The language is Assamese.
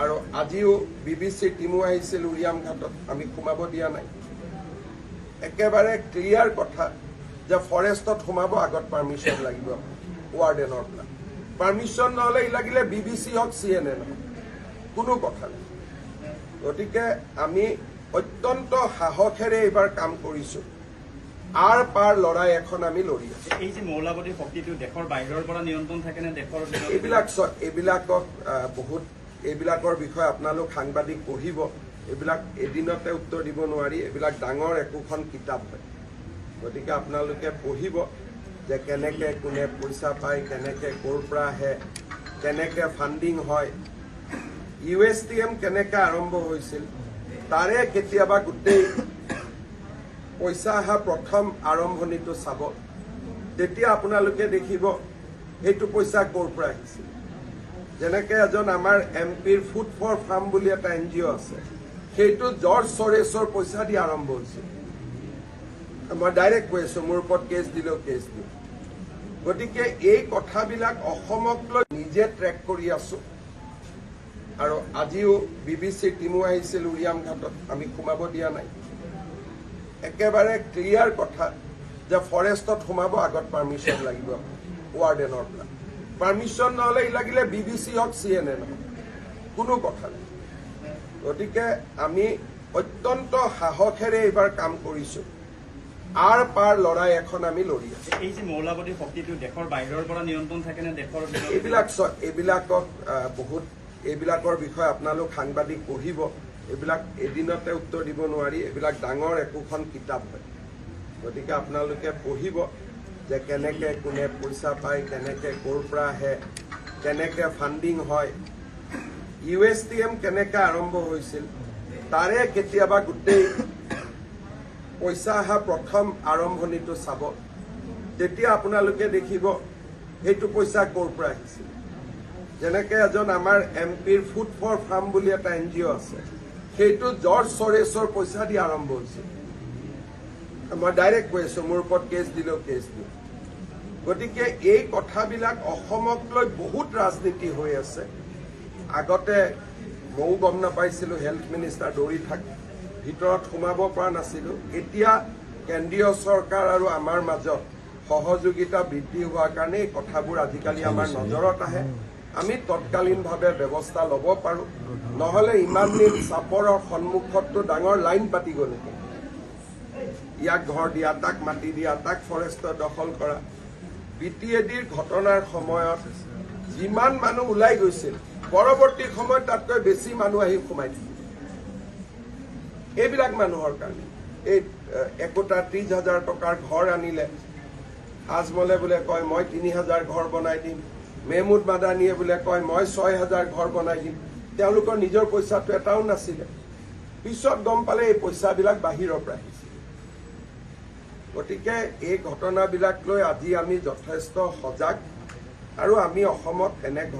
আৰু আজিও BBC টিমো আহিছিল উৰিয়াম ঘাটত, আমি সোমাব দিয়া নাই। একেবাৰে ক্লিয়াৰ কথা যে ফৰেষ্টত সোমাব আগত পাৰ্মিশ্যন লাগিব ৱাৰ্ডেনৰ পৰা। পাৰ্মিশ্যন নহ'লে লাগিলে BBC হওক CNN হওক, কোনো কথা নাই। গতিকে আমি অত্যন্ত সাহসেৰে এইবাৰ কাম কৰিছোঁ। আৰ পাৰ লৰাই এখন আমি লৰি আছো। এই যে মৌলবাদী শক্তিটো দেশৰ বাহিৰৰ পৰা নিয়ন্ত্ৰণ থাকে নে দেশৰ এইবিলাকৰ বিষয়ে আপোনালোক সাংবাদিক পঢ়িব। এইবিলাক এদিনতে উত্তৰ দিব নোৱাৰি। এইবিলাক ডাঙৰ একোখন কিতাপ হয়। গতিকে আপোনালোকে পঢ়িব যে কেনেকে কোনে পইচা পায়, কেনেকে ক'ৰ পৰা আহে, কেনেকে ফাণ্ডিং হয়, USTM কেনেকে আৰম্ভ হৈছিল, তাৰে কেতিয়াবা গোটেই পইচা অহা প্ৰথম আৰম্ভণিটো চাব। তেতিয়া আপোনালোকে দেখিব সেইটো পইচা ক'ৰ পৰা আহিছিল। যেনেকে এজন আমাৰ MPৰ ফুড ফৰ ফাৰ্ম বুলি এটা NGO আছে, সেইটো জৰ্জ চৰেছৰ পইচা দি আৰম্ভ হৈছিল। মই ডাইৰেক্ট কৈ আছো, মোৰ ওপৰত কেছ দিলেও কেছ দিওঁ। গতিকে এই কথাবিলাক অসমক লৈ নিজে ট্ৰেক কৰি আছো। আৰু আজিও BBC টিমো আহিছিল উৰিয়াম ঘাটত, আমি সোমাব দিয়া নাই। একেবাৰে ক্লিয়াৰ কথা যে ফৰেষ্টত সোমাব আগত পাৰ্মিশ্যন লাগিব ৱাৰ্ডেনৰ পৰা। পাৰ্মিশ্যন নহ'লে লাগিলে BBC হওক CNN হওক, কোনো কথা নাই। গতিকে আমি অত্যন্ত সাহসেৰে এইবাৰ কাম কৰিছোঁ। আৰ পাৰ লৰাই এখন আমি লৰি আছো। এই যে মৌলবাদী শক্তিটো দেশৰ বাহিৰৰ পৰা নিয়ন্ত্ৰণ থাকে নে দেশৰ এইবিলাকৰ বিষয়ে আপোনালোক সাংবাদিক পঢ়িব। এইবিলাক এদিনতে উত্তৰ দিব নোৱাৰি। এইবিলাক ডাঙৰ একোখন কিতাপ হয়। গতিকে আপোনালোকে পঢ়িব যে কেনেকে কোনে পইচা পায়, কেনেকে ক'ৰ পৰা আহে, কেনেকে ফাণ্ডিং হয়, USTM কেনেকে আৰম্ভ হৈছিল, তাৰে কেতিয়াবা গোটেই পইচা অহা প্ৰথম আৰম্ভণিটো চাব। তেতিয়া আপোনালোকে দেখিব সেইটো পইচা ক'ৰ পৰা আহিছিল। যেনেকে এজন আমাৰ MPৰ ফুড ফৰ ফাৰ্ম বুলি এটা NGO আছে, সেইটো জৰ্জ চৰেছৰ পইচা দি আৰম্ভ হৈছিল। মই ডাইৰেক্ট কৈ আছো, মোৰ ওপৰত কেছ দিলেও কেছ দিওঁ। গতিকে এই কথাবিলাক অসমক লৈ বহুত ৰাজনীতি হৈ আছে। আগতে ময়ো গম নাপাইছিলো, হেল্থ মিনিষ্টাৰ দৌৰি থাকে, ভিতৰত সোমাব পৰা নাছিলো। এতিয়া কেন্দ্ৰীয় চৰকাৰ আৰু আমাৰ মাজত সহযোগিতা বৃদ্ধি হোৱাৰ কাৰণে এই কথাবোৰ আজিকালি আমাৰ নজৰত আহে। আমি তৎকালীনভাৱে ব্যৱস্থা ল'ব পাৰোঁ। নহ'লে ইমান দিন চাপৰৰ সন্মুখততো ডাঙৰ লাইন পাতি গ'ল। ইয়াক ঘৰ দিয়া, তাক মাটি দিয়া, তাক ফৰেষ্টৰ দখল কৰা। BTADৰ ঘটনাৰ সময়ত যিমান মানুহ ওলাই গৈছিল, পৰৱৰ্তী সময়ত তাতকৈ বেছি মানুহ আহি সোমাই থাকিল। এইবিলাক মানুহৰ কাৰণে এই একোটা 30,000 টকাৰ ঘৰ আনিলে, আজমলে বোলে কয় মই 3,000 ঘৰ বনাই দিম, মেহমুদ মাদানীয়ে বোলে কয় মই 6,000 ঘৰ বনাই দিম। তেওঁলোকৰ নিজৰ পইচাটো এটাও নাছিলে। পিছত গম পালে এই পইচাবিলাক বাহিৰৰ পৰা আহিছিল। গতিকে এই ঘটনাবিলাক লৈ আজি আমি যথেষ্ট সজাগ, আৰু আমি অসমত এনে